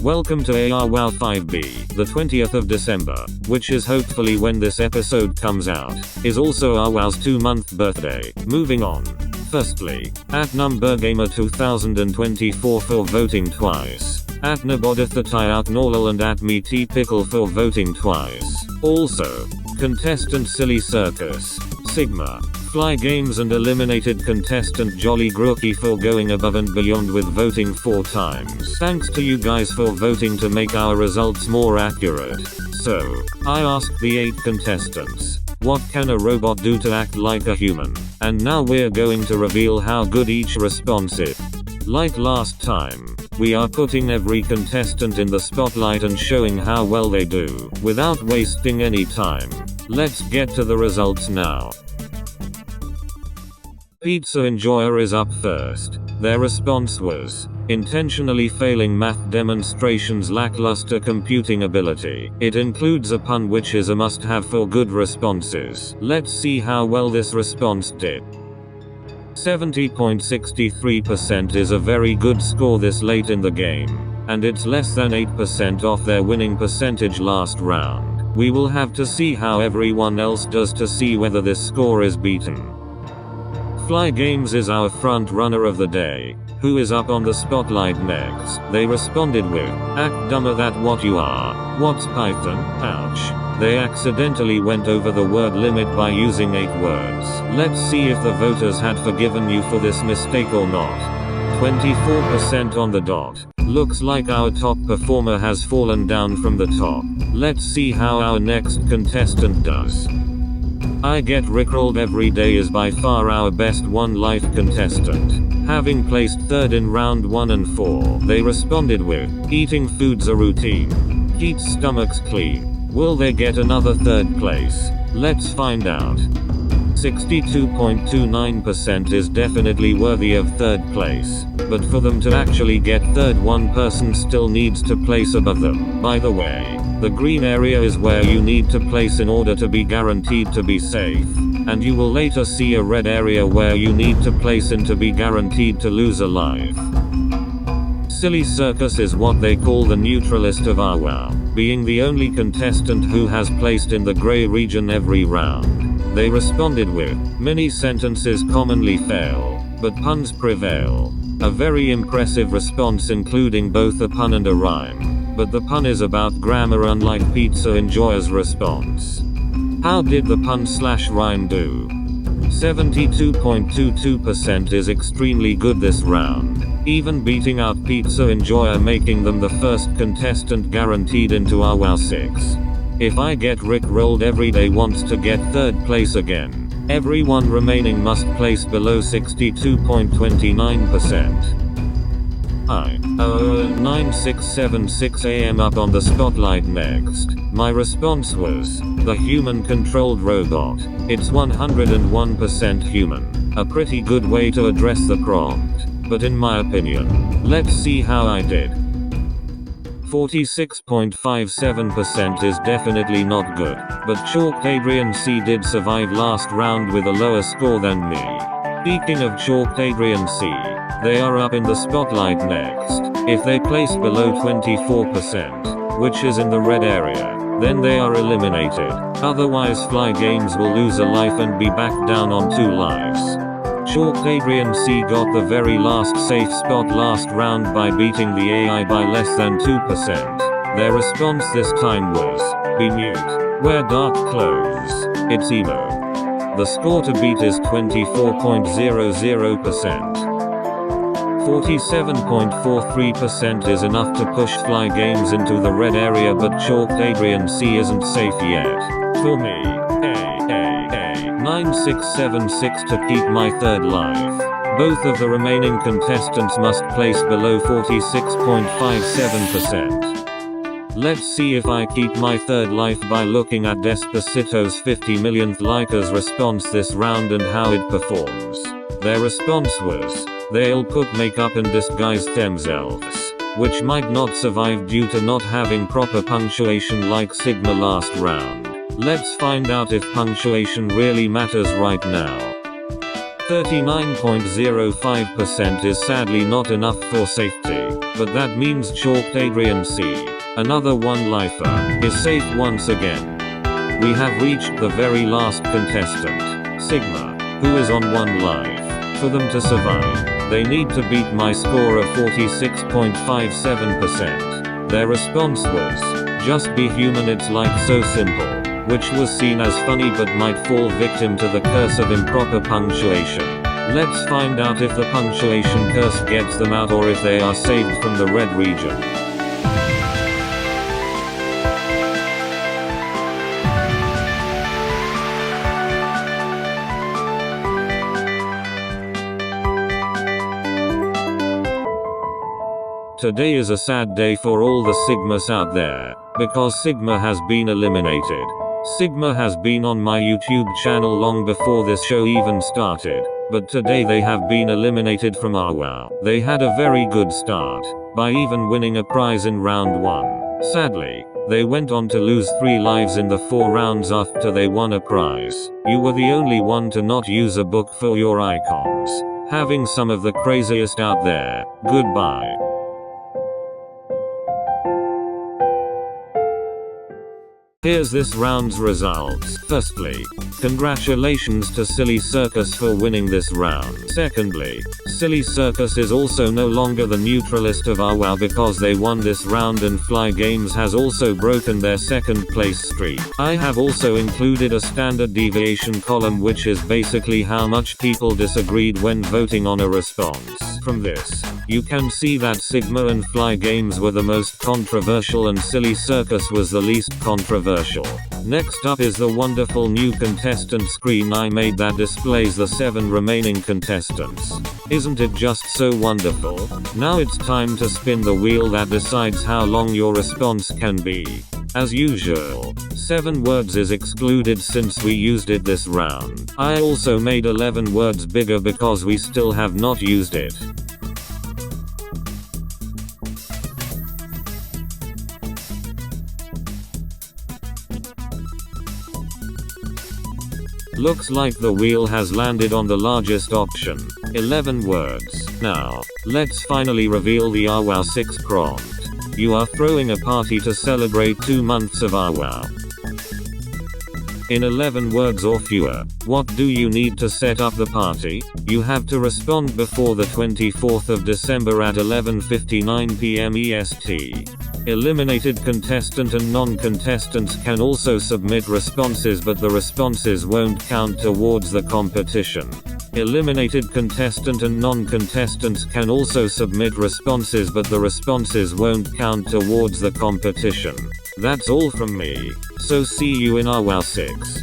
Welcome to ARWOW 5B, the 20th of December, which is hopefully when this episode comes out, is also ARWOW's 2-month birthday. Moving on. Firstly, @NumberGamer2024 for voting twice. @Nabodithatayaknorlal and @MeTPickle for voting twice. Also, contestant Silly Circus, Sigma, FlyGamez and eliminated contestant Jolly Grooky for going above and beyond with voting 4 times. Thanks to you guys for voting to make our results more accurate. So, I asked the 8 contestants, what can a robot do to act like a human? And now we're going to reveal how good each response is. Like last time, we are putting every contestant in the spotlight and showing how well they do, without wasting any time. Let's get to the results now. PizzaEnjoyer is up first. Their response was, intentionally failing math demonstrations, lackluster computing ability. It includes a pun, which is a must-have for good responses. Let's see how well this response did. 70.63% is a very good score this late in the game, and it's less than 8% off their winning percentage last round. We will have to see how everyone else does to see whether this score is beaten. FlyGamez is our front runner of the day. Who is up on the spotlight next? They responded with, act dumber that what you are. What's Python? Ouch. They accidentally went over the word limit by using 8 words. Let's see if the voters had forgiven you for this mistake or not. 24% on the dot. Looks like our top performer has fallen down from the top. Let's see how our next contestant does. I Get Rickrolled Everyday is by far our best one-life contestant, having placed 3rd in round 1 and 4. They responded with, eating food's a routine. Keeps stomachs clean. Will they get another 3rd place? Let's find out. 62.29% is definitely worthy of 3rd place, but for them to actually get 3rd, one person still needs to place above them. By the way, the green area is where you need to place in order to be guaranteed to be safe, and you will later see a red area where you need to place in to be guaranteed to lose alive. Silly Circus is what they call the neutralist of ARWOW, being the only contestant who has placed in the gray region every round. They responded with, many sentences commonly fail, but puns prevail. A very impressive response, including both a pun and a rhyme, but the pun is about grammar, unlike PizzaEnjoyer's response. How did the pun/rhyme do? 72.22% is extremely good this round, even beating out PizzaEnjoyer, making them the first contestant guaranteed into ARWOW 6. If I Get Rickrolled Everyday wants to get 3rd place again, everyone remaining must place below 62.29%. 9676 AM up on the spotlight next. My response was, the human-controlled robot. It's 101% human. A pretty good way to address the prompt, but in my opinion. Let's see how I did. 46.57% is definitely not good, but chalked Adrian C did survive last round with a lower score than me. Speaking of chalked Adrian C, they are up in the spotlight next. If they place below 24%, which is in the red area, then they are eliminated. Otherwise FlyGamez will lose a life and be back down on 2 lives. Chalked Adrian C got the very last safe spot last round by beating the AI by less than 2%. Their response this time was, be mute. Wear dark clothes. It's emo. The score to beat is 24.00%. 47.43% is enough to push FlyGamez into the red area, but chalked Adrian C isn't safe yet. For me, 9676 to keep my 3rd life. Both of the remaining contestants must place below 46.57%. Let's see if I keep my 3rd life by looking at Despacito's 50 millionth likers response this round and how it performs. Their response was, they'll put makeup and disguise themselves, which might not survive due to not having proper punctuation like Sigma last round. Let's find out if punctuation really matters right now. 39.05% is sadly not enough for safety. but that means chalked Adrian C, another one lifer, is safe once again. We have reached the very last contestant, Sigma, who is on 1 life. For them to survive, they need to beat my score of 46.57%. Their response was, "Just be human, it's like so simple," which was seen as funny but might fall victim to the curse of improper punctuation. Let's find out if the punctuation curse gets them out or if they are saved from the red region. Today is a sad day for all the Sigmas out there, because Sigma has been eliminated. Sigma has been on my YouTube channel long before this show even started, but today they have been eliminated from ARWOW. They had a very good start, by even winning a prize in round 1. Sadly, they went on to lose 3 lives in the 4 rounds after they won a prize. You were the only one to not use a book for your icons. Having some of the craziest out there. Goodbye. Here's this round's results. Firstly, congratulations to Silly Circus for winning this round. Secondly, Silly Circus is also no longer the neutralist of ARWOW because they won this round, and FlyGamez has also broken their 2nd place streak. I have also included a standard deviation column which is basically how much people disagreed when voting on a response. From this, you can see that Sigma and FlyGamez were the most controversial and Silly Circus was the least controversial. Next up is the wonderful new contestant screen I made that displays the 7 remaining contestants. Isn't it just so wonderful? Now it's time to spin the wheel that decides how long your response can be. As usual, 7 words is excluded since we used it this round. I also made 11 words bigger because we still have not used it. Looks like the wheel has landed on the largest option, 11 words. Now, let's finally reveal the ARWOW 6 prompt. You are throwing a party to celebrate 2 months of ARWOW. In 11 words or fewer, what do you need to set up the party? You have to respond before the 24th of December at 11:59 PM EST. Eliminated contestant and non-contestants can also submit responses, but the responses won't count towards the competition. Eliminated contestant and non-contestants can also submit responses, but the responses won't count towards the competition. That's all from me, so see you in ARWOW 6.